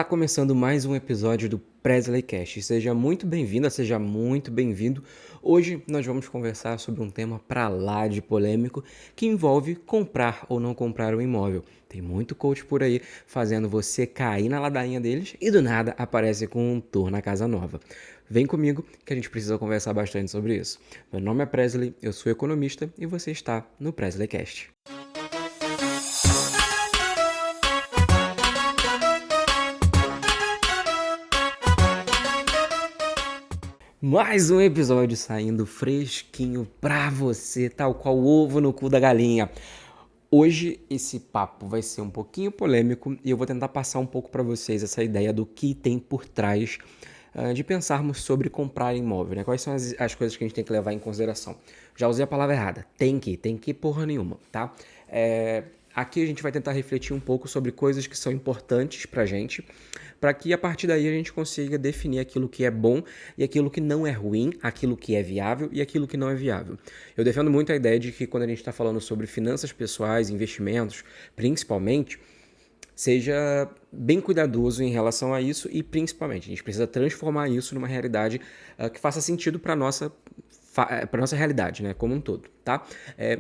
Está começando mais um episódio do Presley Cast. Seja muito bem-vinda, seja muito bem-vindo. Hoje nós vamos conversar sobre um tema pra lá de polêmico que envolve comprar ou não comprar um imóvel. Tem muito coach por aí fazendo você cair na ladainha deles e do nada aparece com um tour na casa nova. Vem comigo que a gente precisa conversar bastante sobre isso. Meu nome é Presley, eu sou economista e você está no Presley Cast. Mais um episódio saindo fresquinho pra você, tal qual ovo no cu da galinha. Hoje esse papo vai ser um pouquinho polêmico e eu vou tentar passar um pouco pra vocês essa ideia do que tem por trás de pensarmos sobre comprar imóvel, né? Quais são as coisas que a gente tem que levar em consideração. Já usei a palavra errada, tem que porra nenhuma, tá? Aqui a gente vai tentar refletir um pouco sobre coisas que são importantes pra gente, para que a partir daí a gente consiga definir aquilo que é bom e aquilo que não é ruim, aquilo que é viável e aquilo que não é viável. Eu defendo muito a ideia de que quando a gente está falando sobre finanças pessoais, investimentos, principalmente, seja bem cuidadoso em relação a isso e principalmente a gente precisa transformar isso numa realidade que faça sentido para nossa realidade, né, como um todo, tá?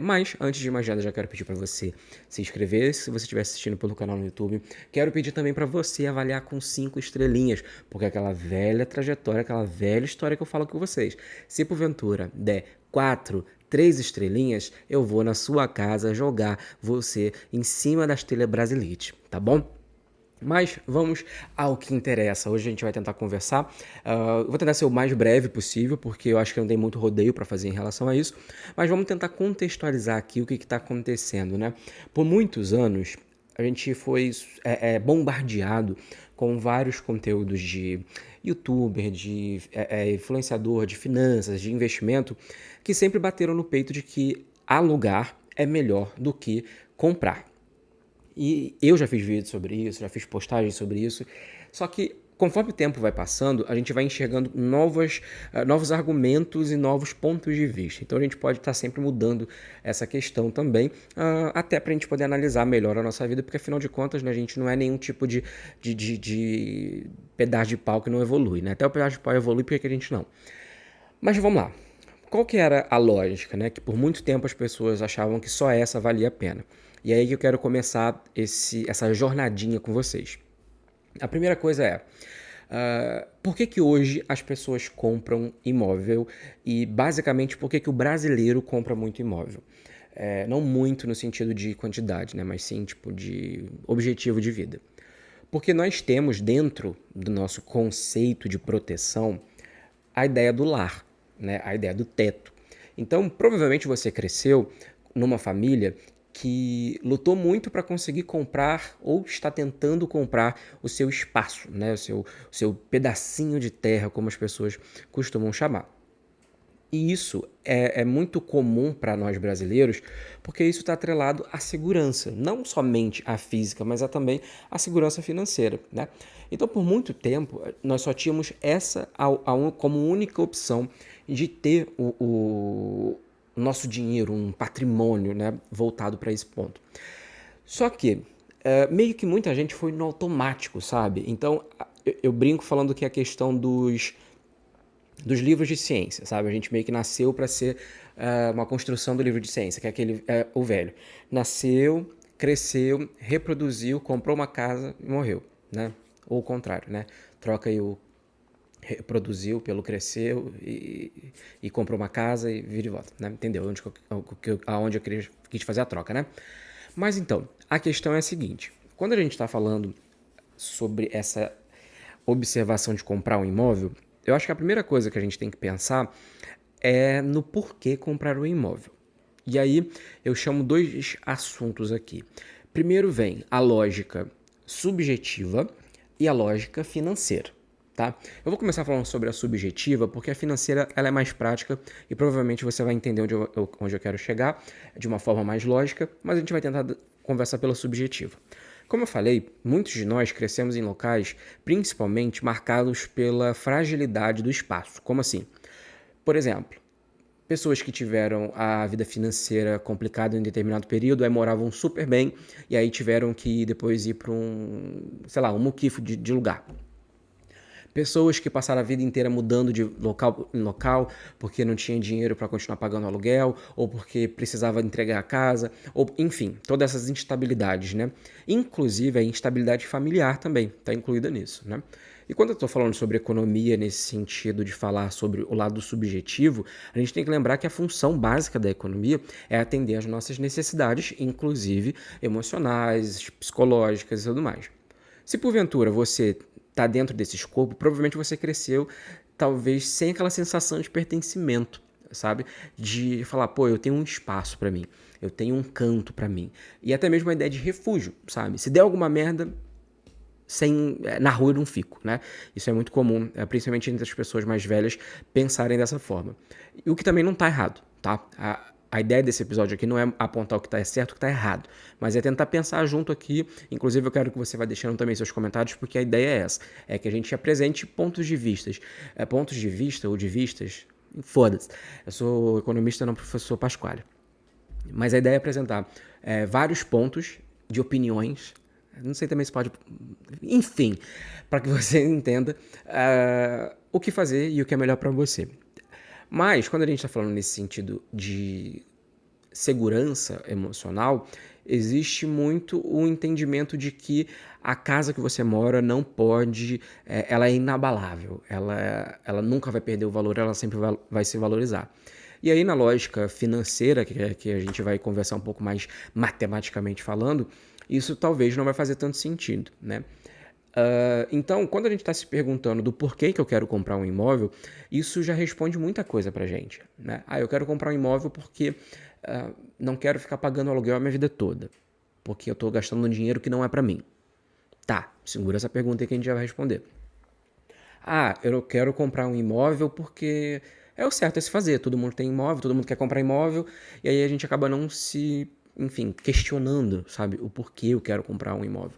Mas, antes de mais nada, já quero pedir para você se inscrever, se você estiver assistindo pelo canal no YouTube. Quero pedir também para você avaliar com 5 estrelinhas, porque é aquela velha trajetória, aquela velha história que eu falo com vocês. Se porventura der 4, 3 estrelinhas, eu vou na sua casa jogar você em cima das telhas Brasilite, tá bom? Mas vamos ao que interessa. Hoje a gente vai tentar conversar. Eu vou tentar ser o mais breve possível, porque eu acho que eu não tenho muito rodeio para fazer em relação a isso. Mas vamos tentar contextualizar aqui o que está acontecendo, né? Por muitos anos, a gente foi bombardeado com vários conteúdos de youtuber, de influenciador, de finanças, de investimento, que sempre bateram no peito de que alugar é melhor do que comprar. E eu já fiz vídeos sobre isso, já fiz postagens sobre isso, só que conforme o tempo vai passando, a gente vai enxergando novos argumentos e novos pontos de vista. Então a gente pode estar sempre mudando essa questão também, até para a gente poder analisar melhor a nossa vida, porque afinal de contas, né, a gente não é nenhum tipo de pedaço de pau que não evolui, né? Até o pedaço de pau evolui, porque a gente não. Mas vamos lá. Qual que era a lógica, né? Que por muito tempo as pessoas achavam que só essa valia a pena. E é aí que eu quero começar essa jornadinha com vocês. A primeira coisa por que hoje as pessoas compram imóvel e basicamente por que o brasileiro compra muito imóvel? Não muito no sentido de quantidade, né? Mas sim tipo de objetivo de vida. Porque nós temos dentro do nosso conceito de proteção a ideia do lar, né? A ideia do teto. Então, provavelmente você cresceu numa família que lutou muito para conseguir comprar ou está tentando comprar o seu espaço, né? O seu pedacinho de terra, como as pessoas costumam chamar. E isso é muito comum para nós brasileiros, porque isso está atrelado à segurança, não somente à física, mas também à segurança financeira, né? Então, por muito tempo, nós só tínhamos essa como única opção de ter o nosso dinheiro, um patrimônio, né, voltado para esse ponto. Só que, meio que muita gente foi no automático, sabe? Então, eu brinco falando que a questão dos livros de ciência, sabe? A gente meio que nasceu para ser uma construção do livro de ciência, que é aquele, o velho. Nasceu, cresceu, reproduziu, comprou uma casa e morreu, né? Ou o contrário, né? Troca aí o reproduziu pelo cresceu e comprou uma casa e vira de volta, né? Entendeu? Aonde eu quis fazer a troca, né? Mas então, a questão é a seguinte. Quando a gente está falando sobre essa observação de comprar um imóvel, eu acho que a primeira coisa que a gente tem que pensar é no porquê comprar um imóvel. E aí eu chamo dois assuntos aqui. Primeiro vem a lógica subjetiva e a lógica financeira, tá? Eu vou começar falando sobre a subjetiva porque a financeira ela é mais prática e provavelmente você vai entender onde eu quero chegar de uma forma mais lógica, mas a gente vai tentar conversar pela subjetiva. Como eu falei, muitos de nós crescemos em locais principalmente marcados pela fragilidade do espaço. Como assim? Por exemplo, pessoas que tiveram a vida financeira complicada em determinado período, aí moravam super bem, e aí tiveram que depois ir para um muquifo de lugar. Pessoas que passaram a vida inteira mudando de local em local porque não tinha dinheiro para continuar pagando aluguel, ou porque precisava entregar a casa, ou enfim, todas essas instabilidades, né? Inclusive a instabilidade familiar também está incluída nisso, né? E quando eu estou falando sobre economia nesse sentido de falar sobre o lado subjetivo, a gente tem que lembrar que a função básica da economia é atender às nossas necessidades, inclusive emocionais, psicológicas e tudo mais. Se porventura você está dentro desse escopo, provavelmente você cresceu talvez sem aquela sensação de pertencimento, sabe? De falar, pô, eu tenho um espaço para mim, eu tenho um canto para mim. E até mesmo a ideia de refúgio, sabe? Se der alguma merda, na rua eu não fico, né? Isso é muito comum, principalmente entre as pessoas mais velhas, pensarem dessa forma. E o que também não está errado, tá? A ideia desse episódio aqui não é apontar o que está certo e o que está errado, mas é tentar pensar junto aqui. Inclusive eu quero que você vá deixando também seus comentários, porque a ideia é essa, é que a gente apresente pontos de vistas. Pontos de vista ou de vistas, foda-se. Eu sou economista, não professor Pasquale. Mas a ideia é apresentar vários pontos de opiniões. Não sei também se pode... Enfim, para que você entenda o que fazer e o que é melhor para você. Mas, quando a gente está falando nesse sentido de segurança emocional, existe muito o entendimento de que a casa que você mora não pode... ela é inabalável, ela nunca vai perder o valor, ela sempre vai se valorizar. E aí, na lógica financeira, que a gente vai conversar um pouco mais matematicamente falando, isso talvez não vai fazer tanto sentido, né? Então, quando a gente está se perguntando do porquê que eu quero comprar um imóvel, isso já responde muita coisa pra gente, né? Eu quero comprar um imóvel porque não quero ficar pagando aluguel a minha vida toda, porque eu estou gastando um dinheiro que não é para mim. Tá, segura essa pergunta aí que a gente já vai responder. Eu quero comprar um imóvel porque é o certo a se fazer. Todo mundo tem imóvel, todo mundo quer comprar imóvel, e aí a gente acaba não questionando, sabe, o porquê eu quero comprar um imóvel.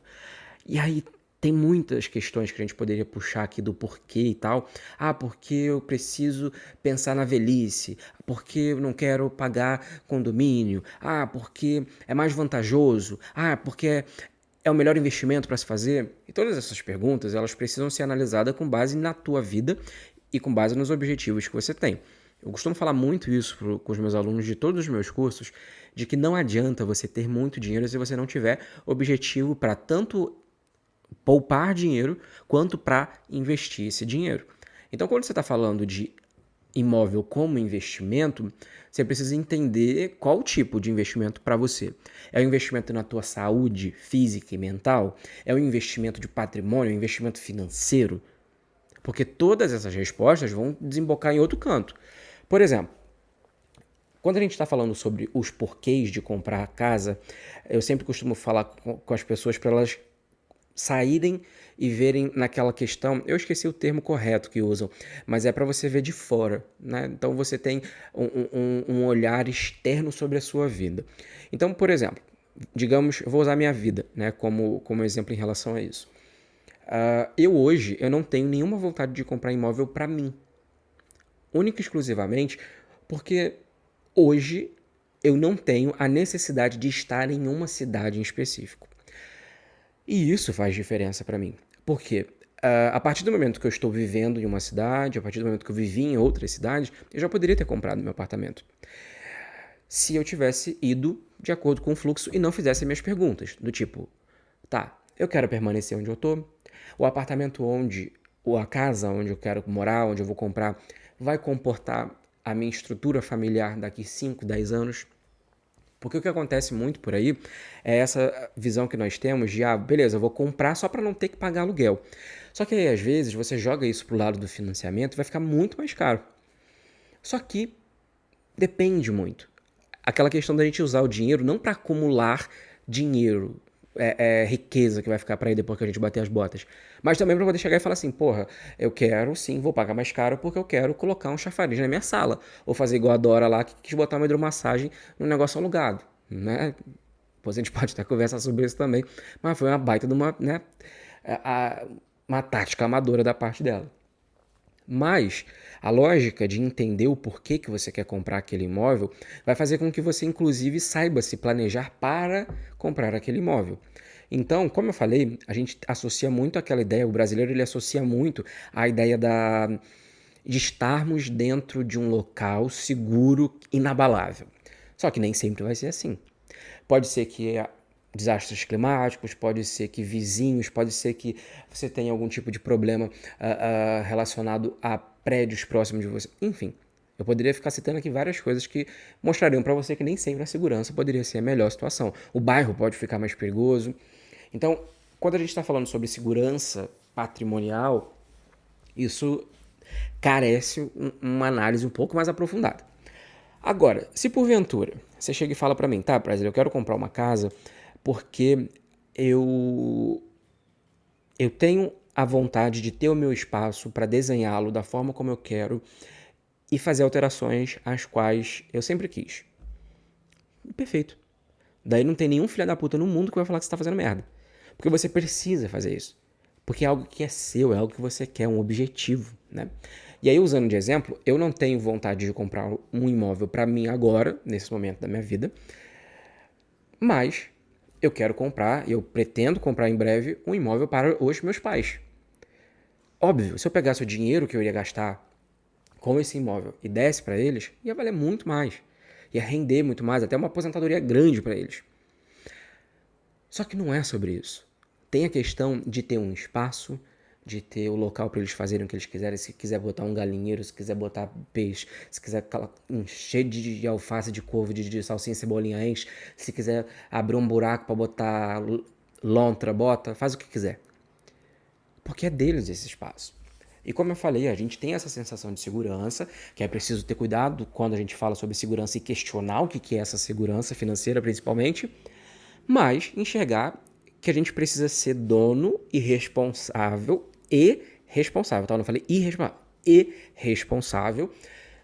E aí tem muitas questões que a gente poderia puxar aqui do porquê e tal. Porque eu preciso pensar na velhice. Porque eu não quero pagar condomínio. Porque é mais vantajoso. Porque é o melhor investimento para se fazer. E todas essas perguntas, elas precisam ser analisadas com base na tua vida e com base nos objetivos que você tem. Eu costumo falar muito isso com os meus alunos de todos os meus cursos, de que não adianta você ter muito dinheiro se você não tiver objetivo para tanto poupar dinheiro quanto para investir esse dinheiro. Então, quando você está falando de imóvel como investimento, você precisa entender qual tipo de investimento para você. É um investimento na tua saúde física e mental? É um investimento de patrimônio? É um investimento financeiro? Porque todas essas respostas vão desembocar em outro canto. Por exemplo, quando a gente está falando sobre os porquês de comprar casa, eu sempre costumo falar com as pessoas para elas saírem e verem naquela questão, eu esqueci o termo correto que usam, mas é para você ver de fora, né? Então você tem um olhar externo sobre a sua vida. Então, por exemplo, digamos, eu vou usar minha vida, né, como exemplo em relação a isso. Hoje eu não tenho nenhuma vontade de comprar imóvel para mim, única e exclusivamente porque hoje eu não tenho a necessidade de estar em uma cidade em específico. E isso faz diferença para mim. Por quê? A partir do momento que eu estou vivendo em uma cidade, a partir do momento que eu vivi em outras cidades, eu já poderia ter comprado meu apartamento. Se eu tivesse ido de acordo com o fluxo e não fizesse minhas perguntas, do tipo, eu quero permanecer onde eu tô, o apartamento ou a casa onde eu quero morar, onde eu vou comprar, vai comportar a minha estrutura familiar daqui 5, 10 anos. Porque o que acontece muito por aí é essa visão que nós temos de, beleza, eu vou comprar só para não ter que pagar aluguel. Só que aí, às vezes, você joga isso pro lado do financiamento e vai ficar muito mais caro. Só que depende muito. Aquela questão da gente usar o dinheiro não para acumular dinheiro, riqueza que vai ficar para aí depois que a gente bater as botas. Mas também para poder chegar e falar assim, porra, eu quero sim, vou pagar mais caro porque eu quero colocar um chafariz na minha sala. Ou fazer igual a Dora lá, que quis botar uma hidromassagem num negócio alugado, né? Depois a gente pode até conversar sobre isso também. Mas foi uma baita de uma, né, uma tática amadora da parte dela. Mas a lógica de entender o porquê que você quer comprar aquele imóvel vai fazer com que você, inclusive, saiba se planejar para comprar aquele imóvel. Então, como eu falei, a gente associa muito aquela ideia, o brasileiro ele associa muito a ideia de estarmos dentro de um local seguro, inabalável. Só que nem sempre vai ser assim. Pode ser que desastres climáticos, pode ser que vizinhos, pode ser que você tenha algum tipo de problema relacionado a prédios próximos de você. Enfim, eu poderia ficar citando aqui várias coisas que mostrariam para você que nem sempre a segurança poderia ser a melhor situação. O bairro pode ficar mais perigoso. Então, quando a gente está falando sobre segurança patrimonial, isso carece uma análise um pouco mais aprofundada. Agora, se porventura você chega e fala para mim, tá, Presley, eu quero comprar uma casa porque eu tenho a vontade de ter o meu espaço para desenhá-lo da forma como eu quero e fazer alterações às quais eu sempre quis. Perfeito. Daí não tem nenhum filho da puta no mundo que vai falar que você tá fazendo merda. Porque você precisa fazer isso. Porque é algo que é seu, é algo que você quer, um objetivo, né? E aí, usando de exemplo, eu não tenho vontade de comprar um imóvel para mim agora, nesse momento da minha vida, mas eu quero comprar, eu pretendo comprar em breve um imóvel para os meus pais. Óbvio, se eu pegasse o dinheiro que eu iria gastar com esse imóvel e desse para eles, ia valer muito mais. Ia render muito mais, até uma aposentadoria grande para eles. Só que não é sobre isso. Tem a questão de ter um espaço, de ter o local para eles fazerem o que eles quiserem. Se quiser botar um galinheiro, se quiser botar peixe, se quiser encher de alface, de couve, de salsinha, cebolinha, enche. Se quiser abrir um buraco para botar lontra, bota, faz o que quiser. Porque é deles esse espaço. E como eu falei, a gente tem essa sensação de segurança, que é preciso ter cuidado quando a gente fala sobre segurança e questionar o que é essa segurança financeira, principalmente, mas enxergar que a gente precisa ser dono e responsável, tá? Eu não falei irresponsável, e responsável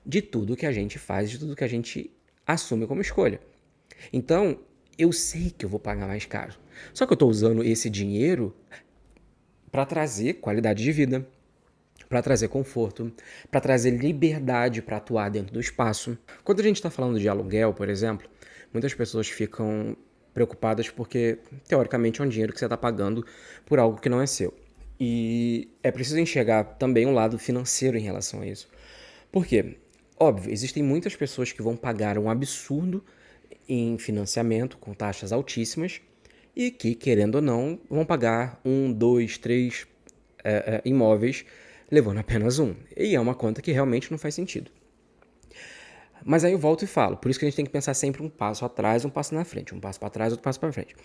de tudo que a gente faz, de tudo que a gente assume como escolha. Então, eu sei que eu vou pagar mais caro. Só que eu estou usando esse dinheiro para trazer qualidade de vida, para trazer conforto, para trazer liberdade para atuar dentro do espaço. Quando a gente está falando de aluguel, por exemplo, muitas pessoas ficam preocupadas porque, teoricamente, é um dinheiro que você está pagando por algo que não é seu. E é preciso enxergar também um lado financeiro em relação a isso. Por quê? Óbvio, existem muitas pessoas que vão pagar um absurdo em financiamento com taxas altíssimas e que, querendo ou não, vão pagar 1, 2, 3 imóveis levando apenas um. E é uma conta que realmente não faz sentido. Mas aí eu volto e falo, por isso que a gente tem que pensar sempre um passo atrás, um passo na frente, um passo para trás, outro passo para frente.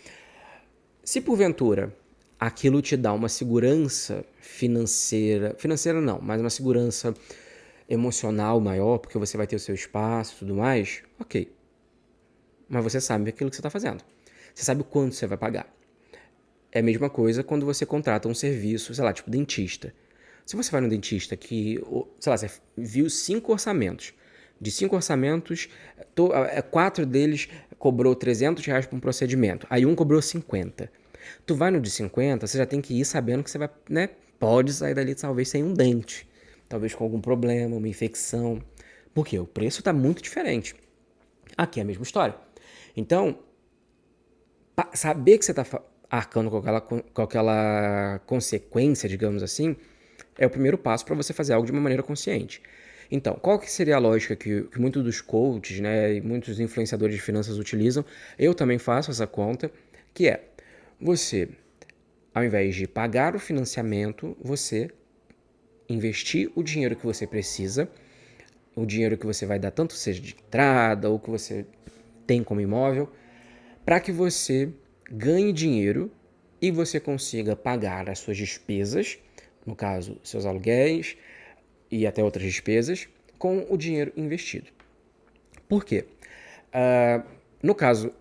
Se porventura aquilo te dá uma segurança financeira não, mas uma segurança emocional maior, porque você vai ter o seu espaço e tudo mais, ok. Mas você sabe aquilo que você está fazendo. Você sabe o quanto você vai pagar. É a mesma coisa quando você contrata um serviço, sei lá, tipo dentista. Se você vai no dentista que, sei lá, você viu 5 orçamentos. De 5 orçamentos, 4 deles cobrou R$ 300 por um procedimento. Aí um cobrou 50. Tu vai no de 50, você já tem que ir sabendo que você vai, né? Pode sair dali talvez sem um dente. Talvez com algum problema, uma infecção. Por quê? O preço está muito diferente. Aqui é a mesma história. Então, saber que você está arcando com aquela consequência, digamos assim, é o primeiro passo para você fazer algo de uma maneira consciente. Então, qual que seria a lógica que muitos dos coaches, né, e muitos influenciadores de finanças utilizam? Eu também faço essa conta, que é você, ao invés de pagar o financiamento, você investir o dinheiro que você precisa, o dinheiro que você vai dar, tanto seja de entrada ou que você tem como imóvel, para que você ganhe dinheiro e você consiga pagar as suas despesas, no caso, seus aluguéis e até outras despesas, com o dinheiro investido. Por quê? No caso,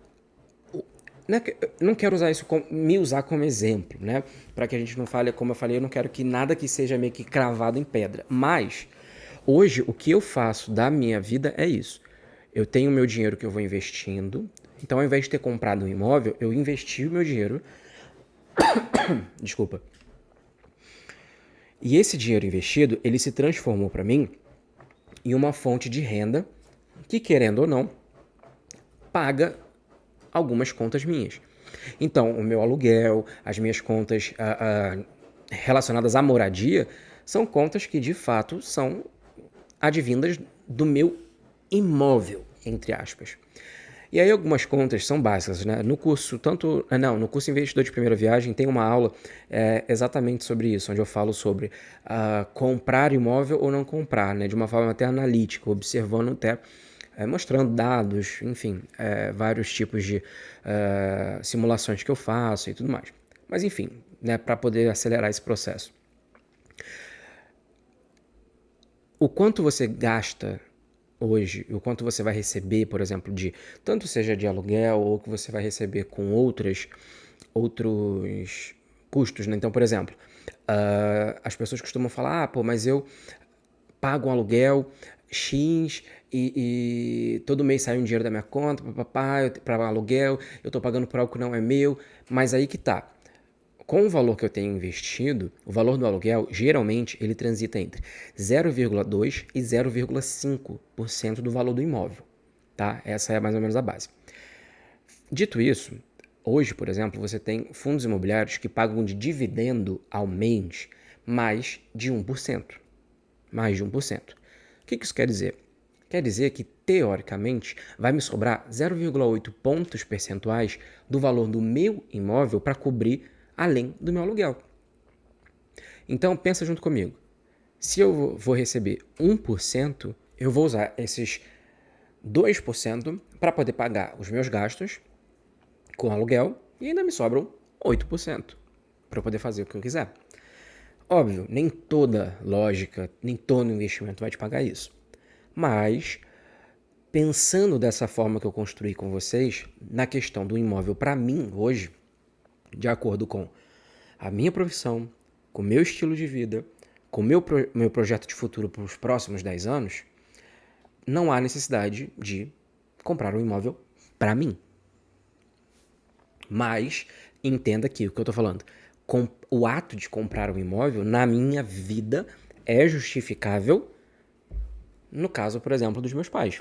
não quero usar isso me usar como exemplo, né? Para que a gente não fale, como eu falei, eu não quero que nada que seja meio que cravado em pedra. Mas, hoje, o que eu faço da minha vida é isso. Eu tenho o meu dinheiro que eu vou investindo. Então, ao invés de ter comprado um imóvel, eu investi o meu dinheiro. Desculpa. E esse dinheiro investido, ele se transformou para mim em uma fonte de renda que, querendo ou não, paga algumas contas minhas. Então, o meu aluguel, as minhas contas relacionadas à moradia, são contas que de fato são advindas do meu imóvel, entre aspas. E aí algumas contas são básicas, né? No curso, no curso Investidor de Primeira Viagem tem uma aula exatamente sobre isso, onde eu falo sobre comprar imóvel ou não comprar, né? De uma forma até analítica, observando até, mostrando dados, enfim, vários tipos de simulações que eu faço e tudo mais. Mas enfim, né? Para poder acelerar esse processo. O quanto você gasta hoje, o quanto você vai receber, por exemplo, tanto seja de aluguel ou que você vai receber com outros custos, né? Então, por exemplo, as pessoas costumam falar, pô, mas eu pago um aluguel X e todo mês sai um dinheiro da minha conta para aluguel, eu tô pagando por algo que não é meu, mas aí que tá. Com o valor que eu tenho investido, o valor do aluguel, geralmente, ele transita entre 0,2% e 0,5% do valor do imóvel, tá? Essa é mais ou menos a base. Dito isso, hoje, por exemplo, você tem fundos imobiliários que pagam de dividendo ao mês mais de 1%. Mais de 1%. O que isso quer dizer? Quer dizer que, teoricamente, vai me sobrar 0,8 pontos percentuais do valor do meu imóvel para cobrir além do meu aluguel. Então, pensa junto comigo. Se eu vou receber 1%, eu vou usar esses 2% para poder pagar os meus gastos com aluguel e ainda me sobram 8% para eu poder fazer o que eu quiser. Óbvio, nem toda lógica, nem todo investimento vai te pagar isso. Mas, pensando dessa forma que eu construí com vocês, na questão do imóvel para mim hoje, de acordo com a minha profissão, com o meu estilo de vida, com o meu projeto de futuro para os próximos 10 anos, não há necessidade de comprar um imóvel para mim. Mas entenda aqui o que eu estou falando. O ato de comprar um imóvel, na minha vida, é justificável no caso, por exemplo, dos meus pais.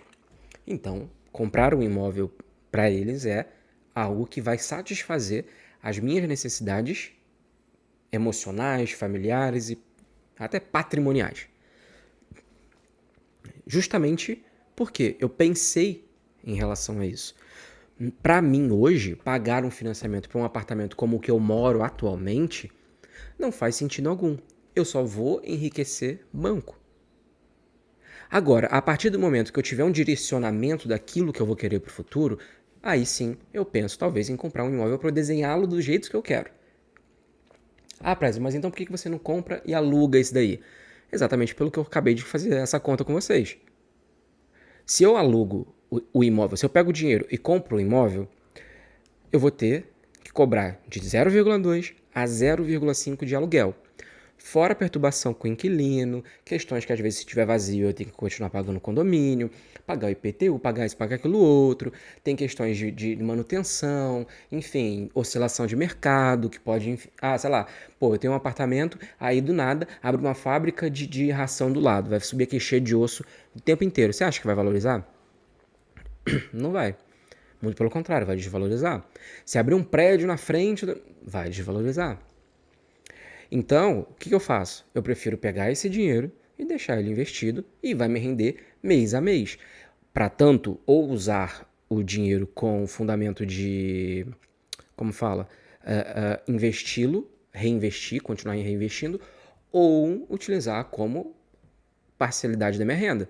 Então, comprar um imóvel para eles é algo que vai satisfazer as minhas necessidades emocionais, familiares e até patrimoniais. Justamente porque eu pensei em relação a isso. Para mim, hoje, pagar um financiamento para um apartamento como o que eu moro atualmente não faz sentido algum. Eu só vou enriquecer banco. Agora, a partir do momento que eu tiver um direcionamento daquilo que eu vou querer para o futuro, aí sim eu penso talvez em comprar um imóvel para desenhá-lo do jeito que eu quero. Ah, Prezi, mas então por que você não compra e aluga isso daí? Exatamente pelo que eu acabei de fazer essa conta com vocês. Se eu alugo o imóvel, se eu pego o dinheiro e compro o imóvel, eu vou ter que cobrar de 0,2 a 0,5 de aluguel. Fora a perturbação com o inquilino, questões que às vezes se estiver vazio eu tenho que continuar pagando o condomínio, pagar o IPTU, pagar isso, pagar aquilo outro, tem questões de manutenção, enfim, oscilação de mercado, que pode, sei lá, pô, eu tenho um apartamento, aí do nada abre uma fábrica de ração do lado, vai subir aqui cheio de osso o tempo inteiro, você acha que vai valorizar? Não vai. Muito pelo contrário, vai desvalorizar. Se abrir um prédio na frente, vai desvalorizar. Então, o que eu faço? Eu prefiro pegar esse dinheiro e deixar ele investido e vai me render mês a mês. Para tanto, ou usar o dinheiro com fundamento de, como fala, investi-lo, reinvestir, continuar reinvestindo, ou utilizar como parcialidade da minha renda.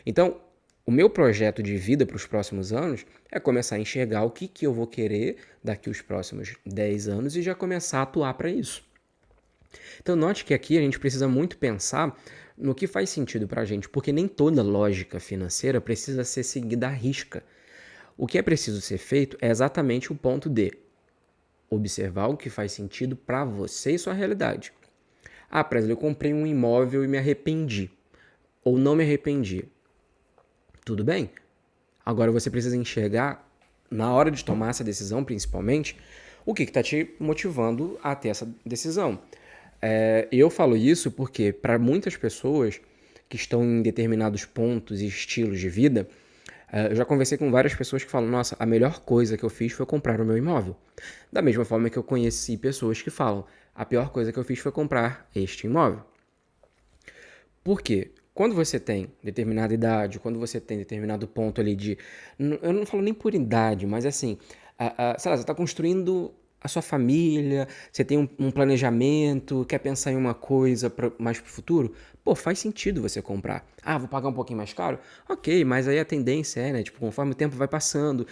Então, o meu projeto de vida para os próximos anos é começar a enxergar o que eu vou querer daqui os próximos 10 anos e já começar a atuar para isso. Então, note que aqui a gente precisa muito pensar no que faz sentido para a gente, porque nem toda lógica financeira precisa ser seguida à risca. O que é preciso ser feito é exatamente o ponto de observar o que faz sentido para você e sua realidade. Ah, por exemplo, eu comprei um imóvel e me arrependi. Ou não me arrependi. Tudo bem. Agora você precisa enxergar, na hora de tomar essa decisão, principalmente, o que está te motivando a ter essa decisão. Eu falo isso porque, para muitas pessoas que estão em determinados pontos e estilos de vida, eu já conversei com várias pessoas que falam: nossa, a melhor coisa que eu fiz foi comprar o meu imóvel. Da mesma forma que eu conheci pessoas que falam: a pior coisa que eu fiz foi comprar este imóvel. Por quê? Quando você tem determinada idade, quando você tem determinado ponto ali de. Eu não falo nem por idade, mas assim, sei lá, você está construindo a sua família, você tem um planejamento, quer pensar em uma coisa mais pro futuro, pô, faz sentido você comprar. Ah, vou pagar um pouquinho mais caro? Ok, mas aí a tendência é, né? Tipo, conforme o tempo vai passando,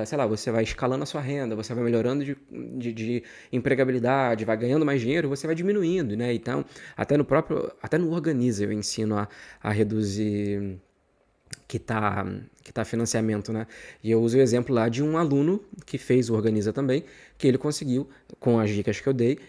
sei lá, você vai escalando a sua renda, você vai melhorando de empregabilidade, vai ganhando mais dinheiro, você vai diminuindo, né? Então, até no Organiza eu ensino a reduzir que tá financiamento, né? E eu uso o exemplo lá de um aluno que fez o Organiza também, que ele conseguiu, com as dicas que eu dei,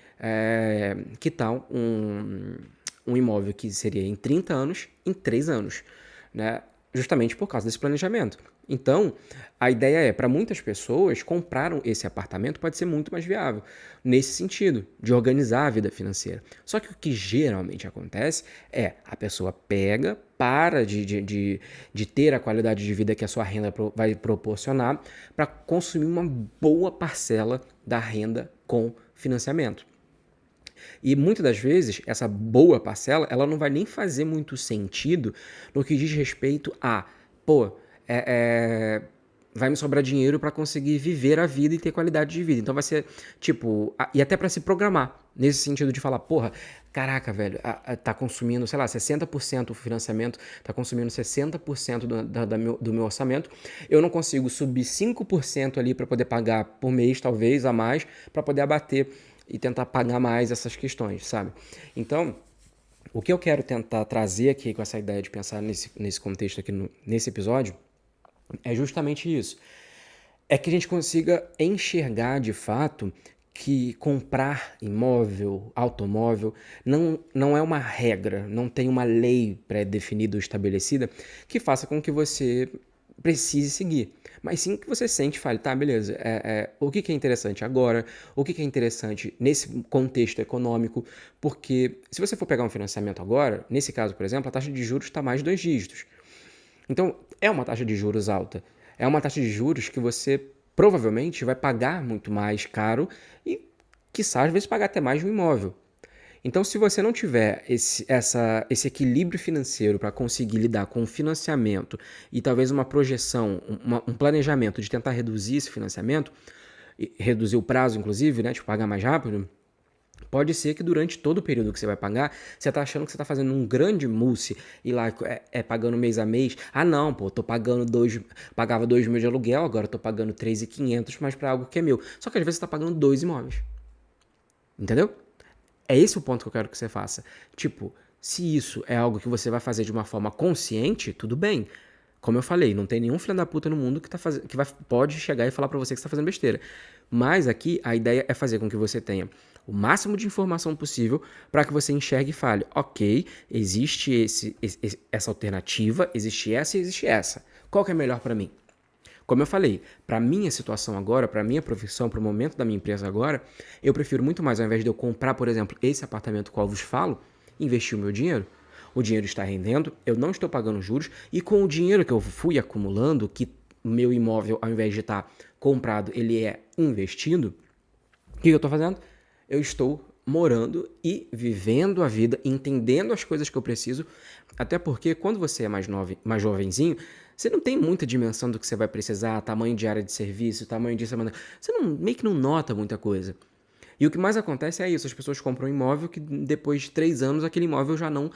quitar um imóvel que seria em 30 anos, em 3 anos, né? Justamente por causa desse planejamento. Então, a ideia é, para muitas pessoas, comprar esse apartamento pode ser muito mais viável, nesse sentido, de organizar a vida financeira. Só que o que geralmente acontece é a pessoa pega, para de ter a qualidade de vida que a sua renda vai proporcionar para consumir uma boa parcela da renda com financiamento. E muitas das vezes, essa boa parcela, ela não vai nem fazer muito sentido no que diz respeito a, pô, vai me sobrar dinheiro para conseguir viver a vida e ter qualidade de vida. Então vai ser, tipo, e até para se programar, nesse sentido de falar, porra, caraca, velho, tá consumindo, sei lá, 60% o financiamento, tá consumindo 60% do meu orçamento, eu não consigo subir 5% ali para poder pagar por mês, talvez, a mais, para poder abater e tentar pagar mais essas questões, sabe? Então, o que eu quero tentar trazer aqui com essa ideia de pensar nesse contexto aqui, nesse episódio, é justamente isso. É que a gente consiga enxergar de fato que comprar imóvel, automóvel, não é uma regra, não tem uma lei pré-definida ou estabelecida que faça com que você precise seguir. Mas sim que você sente e fale, tá, beleza, o que é interessante agora, o que é interessante nesse contexto econômico, porque se você for pegar um financiamento agora, nesse caso, por exemplo, a taxa de juros está mais de 2 dígitos. Então, é uma taxa de juros alta. É uma taxa de juros que você provavelmente vai pagar muito mais caro quiçá, às vezes, pagar até mais de um imóvel. Então, se você não tiver esse equilíbrio financeiro para conseguir lidar com o financiamento e talvez uma projeção, um planejamento de tentar reduzir esse financiamento, reduzir o prazo, inclusive, né, tipo, pagar mais rápido, pode ser que durante todo o período que você vai pagar, você tá achando que você tá fazendo um grande mousse e lá pagando mês a mês. Ah, não, pô, pagava 2 mil de aluguel, agora tô pagando 3.500, mas para algo que é meu. Só que às vezes você tá pagando 2 imóveis. Entendeu? É esse o ponto que eu quero que você faça. Tipo, se isso é algo que você vai fazer de uma forma consciente, tudo bem. Como eu falei, não tem nenhum filho da puta no mundo pode chegar e falar pra você que você tá fazendo besteira. Mas aqui a ideia é fazer com que você tenha o máximo de informação possível para que você enxergue e fale, ok, existe essa alternativa, existe essa e existe essa. Qual que é melhor para mim? Como eu falei, para minha situação agora, para minha profissão, para o momento da minha empresa agora, eu prefiro muito mais, ao invés de eu comprar, por exemplo, esse apartamento qual eu vos falo, investir o meu dinheiro. O dinheiro está rendendo, eu não estou pagando juros e com o dinheiro que eu fui acumulando, que o meu imóvel, ao invés de estar comprado, ele é investido, o que eu estou fazendo? Eu estou morando e vivendo a vida, entendendo as coisas que eu preciso, até porque quando você é mais jovenzinho, você não tem muita dimensão do que você vai precisar, tamanho de área de serviço, tamanho disso, você meio que não nota muita coisa. E o que mais acontece é isso, as pessoas compram um imóvel que depois de 3 anos aquele imóvel já não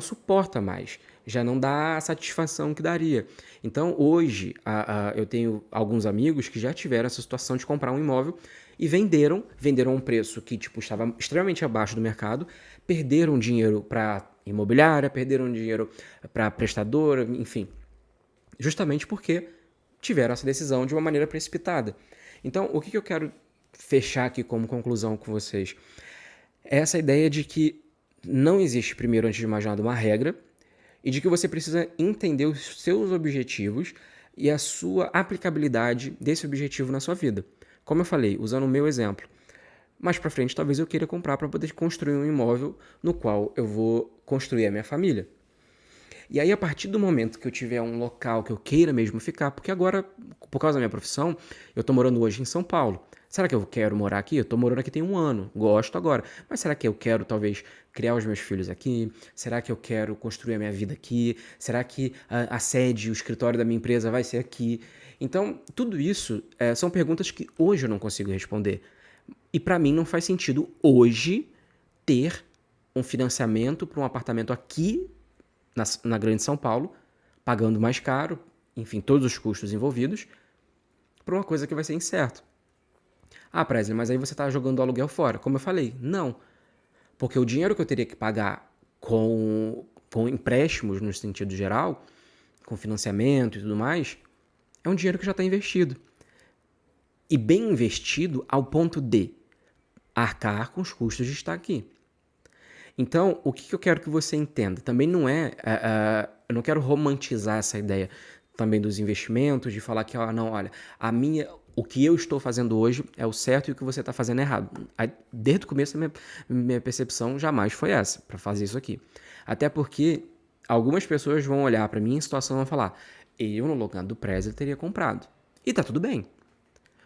suporta mais, já não dá a satisfação que daria. Então hoje eu tenho alguns amigos que já tiveram essa situação de comprar um imóvel e venderam a um preço que tipo, estava extremamente abaixo do mercado, perderam dinheiro para imobiliária, perderam dinheiro para prestadora, enfim, justamente porque tiveram essa decisão de uma maneira precipitada. Então, o que eu quero fechar aqui como conclusão com vocês é essa ideia de que não existe, primeiro, antes de mais nada, uma regra e de que você precisa entender os seus objetivos e a sua aplicabilidade desse objetivo na sua vida. Como eu falei, usando o meu exemplo, Mais para frente, talvez eu queira comprar para poder construir um imóvel no qual eu vou construir a minha família. E aí, a partir do momento que eu tiver um local que eu queira mesmo ficar, porque agora, por causa da minha profissão, eu tô morando hoje em São Paulo. Será que eu quero morar aqui? Eu tô morando aqui tem um ano, gosto agora. Mas será que eu quero, talvez, criar os meus filhos aqui? Será que eu quero construir a minha vida aqui? Será que a sede, o escritório da minha empresa vai ser aqui? Então, tudo isso são perguntas que hoje eu não consigo responder. E para mim não faz sentido hoje ter um financiamento para um apartamento aqui na Grande São Paulo, pagando mais caro, enfim, todos os custos envolvidos, para uma coisa que vai ser incerto. Ah, Presley, mas aí você está jogando o aluguel fora. Como eu falei, não. Porque o dinheiro que eu teria que pagar com empréstimos no sentido geral, com financiamento e tudo mais, é um dinheiro que já está investido. E bem investido ao ponto de arcar com os custos de estar aqui. Então, o que eu quero que você entenda? Também não eu não quero romantizar essa ideia também dos investimentos, de falar que, não, olha, o que eu estou fazendo hoje é o certo e o que você está fazendo é errado. Desde o começo, a minha percepção jamais foi essa, para fazer isso aqui. Até porque algumas pessoas vão olhar para minha situação e vão falar, eu no lugar do Presley teria comprado. E tá tudo bem.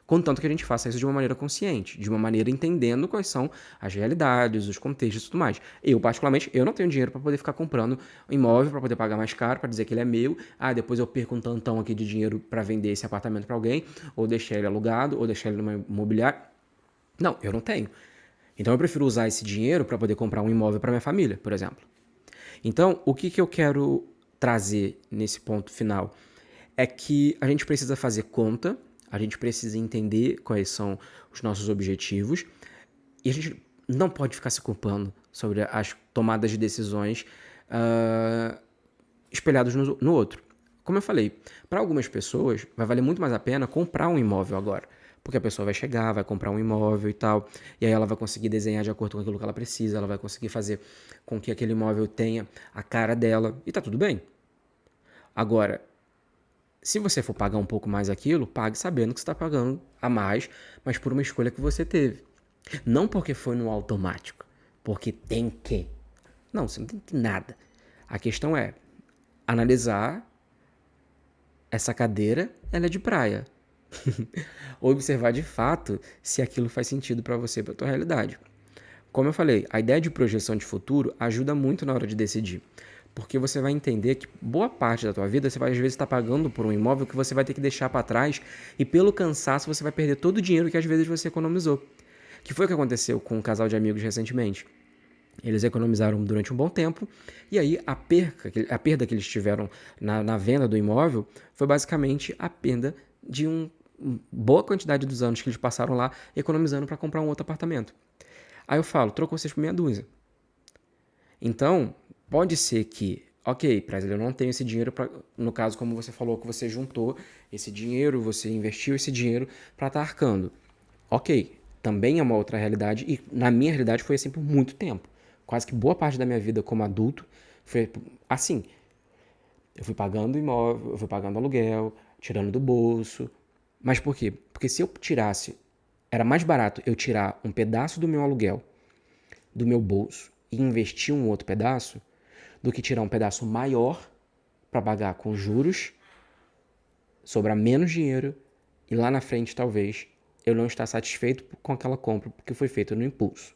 Contanto que a gente faça isso de uma maneira consciente, de uma maneira entendendo quais são as realidades, os contextos e tudo mais. Eu, particularmente, eu não tenho dinheiro para poder ficar comprando um imóvel, para poder pagar mais caro, para dizer que ele é meu. Depois eu perco um tantão aqui de dinheiro para vender esse apartamento para alguém, ou deixar ele alugado, ou deixar ele numa imobiliária. Não, eu não tenho. Então eu prefiro usar esse dinheiro para poder comprar um imóvel para minha família, por exemplo. Então, o que eu quero trazer nesse ponto final é que a gente precisa fazer conta, a gente precisa entender quais são os nossos objetivos e a gente não pode ficar se culpando sobre as tomadas de decisões espelhadas no outro. Como eu falei, para algumas pessoas vai valer muito mais a pena comprar um imóvel agora, porque a pessoa vai chegar, vai comprar um imóvel e tal, e aí ela vai conseguir desenhar de acordo com aquilo que ela precisa, ela vai conseguir fazer com que aquele imóvel tenha a cara dela, e tá tudo bem. Agora, se você for pagar um pouco mais aquilo, pague sabendo que você está pagando a mais, mas por uma escolha que você teve. Não porque foi no automático, porque tem que. Não, você não tem que nada. A questão é analisar essa cadeira, ela é de praia. Observar de fato se aquilo faz sentido para você, para tua realidade. Como eu falei, a ideia de projeção de futuro ajuda muito na hora de decidir. Porque você vai entender que boa parte da tua vida você vai às vezes estar pagando por um imóvel que você vai ter que deixar para trás e pelo cansaço você vai perder todo o dinheiro que às vezes você economizou. Que foi o que aconteceu com um casal de amigos recentemente. Eles economizaram durante um bom tempo e aí a perda que eles tiveram na venda do imóvel foi basicamente a perda de uma boa quantidade dos anos que eles passaram lá economizando para comprar um outro apartamento. Aí eu falo, trocou vocês por meia dúzia. Então, pode ser que, ok, Presley, eu não tenho esse dinheiro para, no caso como você falou, que você juntou esse dinheiro, você investiu esse dinheiro para estar arcando. Ok, também é uma outra realidade e na minha realidade foi assim por muito tempo. Quase que boa parte da minha vida como adulto foi assim. Eu fui pagando imóvel, eu fui pagando aluguel, tirando do bolso. Mas por quê? Porque se eu tirasse, era mais barato eu tirar um pedaço do meu aluguel do meu bolso e investir um outro pedaço do que tirar um pedaço maior para pagar com juros, sobrar menos dinheiro e lá na frente talvez eu não estar satisfeito com aquela compra porque foi feita no impulso.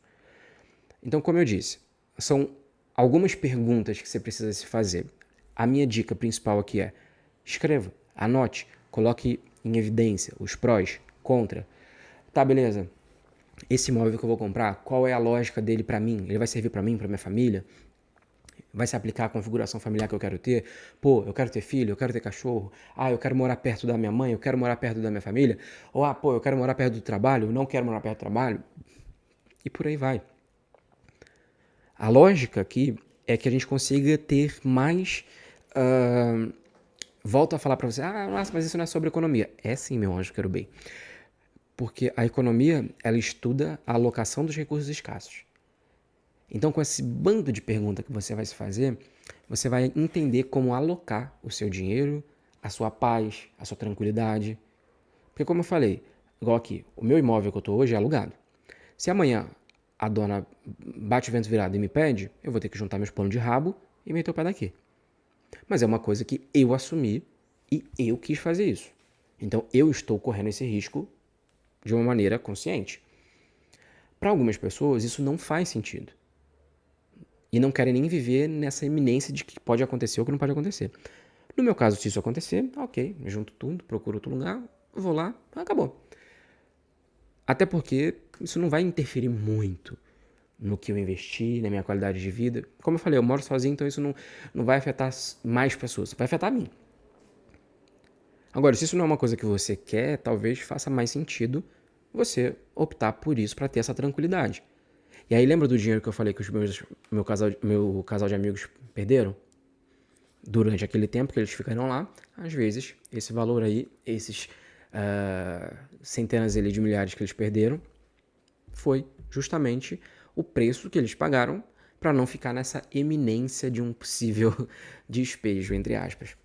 Então, como eu disse, são algumas perguntas que você precisa se fazer. A minha dica principal aqui é: escreva, anote, coloque em evidência os prós, contra. Tá, beleza. Esse imóvel que eu vou comprar, qual é a lógica dele para mim? Ele vai servir para mim, para minha família? Vai se aplicar à configuração familiar que eu quero ter? Pô, eu quero ter filho, eu quero ter cachorro. Eu quero morar perto da minha mãe, eu quero morar perto da minha família. Ou, pô, eu quero morar perto do trabalho, eu não quero morar perto do trabalho. E por aí vai. A lógica aqui é que a gente consiga ter mais... volto a falar para você, nossa, mas isso não é sobre economia. É sim, meu anjo, quero bem. Porque a economia, ela estuda a alocação dos recursos escassos. Então, com esse bando de perguntas que você vai se fazer, você vai entender como alocar o seu dinheiro, a sua paz, a sua tranquilidade. Porque como eu falei, igual aqui, o meu imóvel que eu estou hoje é alugado. Se amanhã a dona bate o vento virado e me pede, eu vou ter que juntar meus planos de rabo e meter o pé daqui. Mas é uma coisa que eu assumi e eu quis fazer isso. Então eu estou correndo esse risco de uma maneira consciente. Para algumas pessoas isso não faz sentido. E não querem nem viver nessa iminência de que pode acontecer ou que não pode acontecer. No meu caso, se isso acontecer, ok, junto tudo, procuro outro lugar, vou lá, acabou. Até porque isso não vai interferir muito no que eu investi, na minha qualidade de vida. Como eu falei, eu moro sozinho, então isso não vai afetar mais pessoas, vai afetar a mim. Agora, se isso não é uma coisa que você quer, talvez faça mais sentido você optar por isso para ter essa tranquilidade. E aí lembra do dinheiro que eu falei que meu casal de amigos perderam? Durante aquele tempo que eles ficaram lá, às vezes, esse valor aí, esses centenas de milhares que eles perderam, foi justamente o preço que eles pagaram para não ficar nessa eminência de um possível despejo, entre aspas.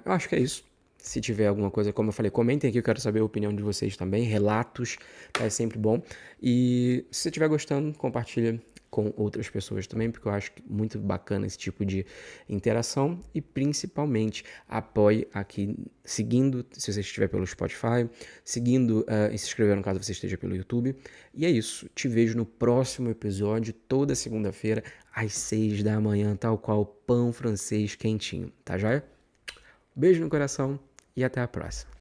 Eu acho que é isso. Se tiver alguma coisa, como eu falei, comentem aqui, eu quero saber a opinião de vocês também, relatos, é sempre bom. E se você estiver gostando, compartilha com outras pessoas também, porque eu acho muito bacana esse tipo de interação e principalmente apoie aqui, seguindo, se você estiver pelo Spotify, seguindo e se inscrevendo caso você esteja pelo YouTube. E é isso, te vejo no próximo episódio, toda segunda-feira, às 6 da manhã, tal qual pão francês quentinho, tá joia? Beijo no coração e até a próxima.